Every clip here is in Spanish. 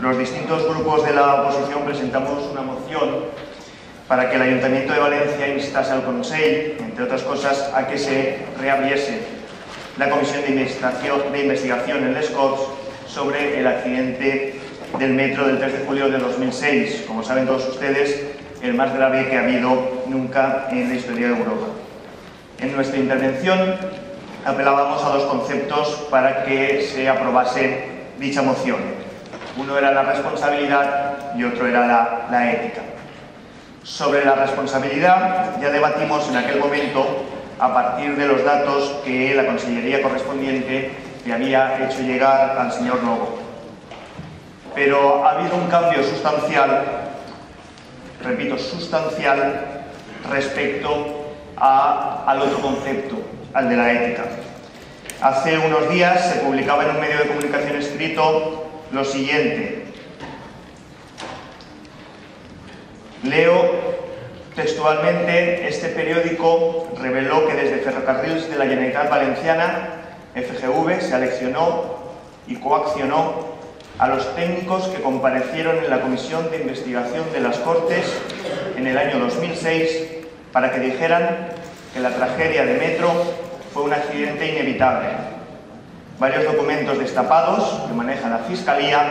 los distintos grupos de la oposición presentamos una moción para que el Ayuntamiento de Valencia instase al Consell, entre otras cosas, a que se reabriese la comisión de investigación en les Corts sobre el accidente del metro del 3 de julio de 2006, como saben todos ustedes, el más grave que ha habido nunca en la historia de Europa. En nuestra intervención apelábamos a dos conceptos para que se aprobase dicha moción. Uno era la responsabilidad y otro era la ética. Sobre la responsabilidad ya debatimos en aquel momento a partir de los datos que la consellería correspondiente le había hecho llegar al señor Novo. Pero ha habido un cambio sustancial, repito, sustancial, respecto al otro concepto, al de la ética. Hace unos días se publicaba en un medio de comunicación escrito lo siguiente. Leo textualmente: este periódico reveló que desde Ferrocarrils de la Generalitat Valenciana, FGV, se aleccionó y coaccionó a los técnicos que comparecieron en la Comisión de Investigación de las Cortes en el año 2006 para que dijeran que la tragedia de Metro fue un accidente inevitable. Varios documentos destapados que maneja la Fiscalía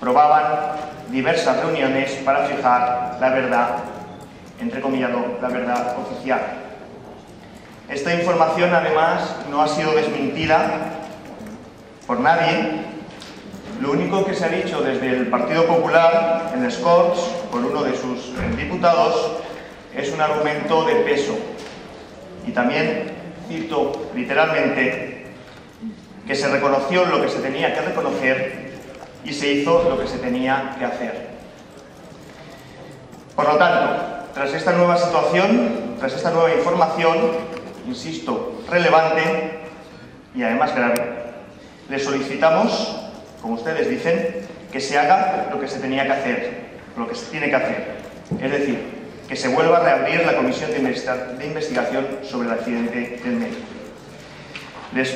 probaban diversas reuniones para fijar la verdad, entrecomillado, la verdad oficial. Esta información, además, no ha sido desmentida por nadie. Lo único que se ha dicho desde el Partido Popular en les Corts, por uno de sus diputados, es un argumento de peso. Y también cito literalmente que se reconoció lo que se tenía que reconocer y se hizo lo que se tenía que hacer. Por lo tanto, tras esta nueva situación, tras esta nueva información, insisto, relevante y además grave, le solicitamos, como ustedes dicen, que se haga lo que se tenía que hacer, lo que se tiene que hacer. Es decir, que se vuelva a reabrir la comisión de investigación sobre el accidente del metro. Les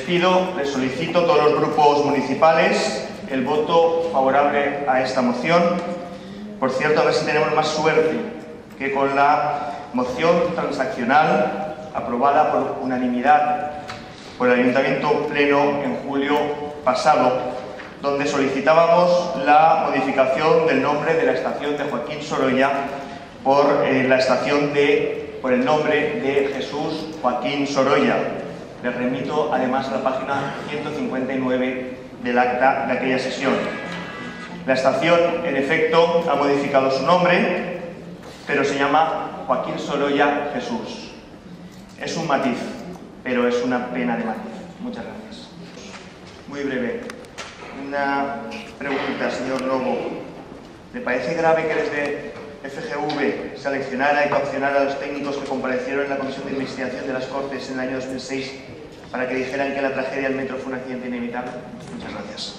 solicito a todos los grupos municipales el voto favorable a esta moción. Por cierto, a ver si tenemos más suerte que con la moción transaccional aprobada por unanimidad por el Ayuntamiento Pleno en julio pasado, donde solicitábamos la modificación del nombre de la estación de Joaquín Sorolla por el nombre de Jesús Joaquín Sorolla. Les remito además a la página 159 del acta de aquella sesión. La estación, en efecto, ha modificado su nombre, pero se llama Joaquín Sorolla Jesús. Es un matiz, pero es una pena de matiz. Muchas gracias. Muy breve. Una pregunta, señor Novo. ¿Le parece grave que desde FGV seleccionara y coaccionara a los técnicos que comparecieron en la Comisión de Investigación de las Cortes en el año 2006 para que dijeran que la tragedia del metro fue un accidente inevitable? Muchas gracias.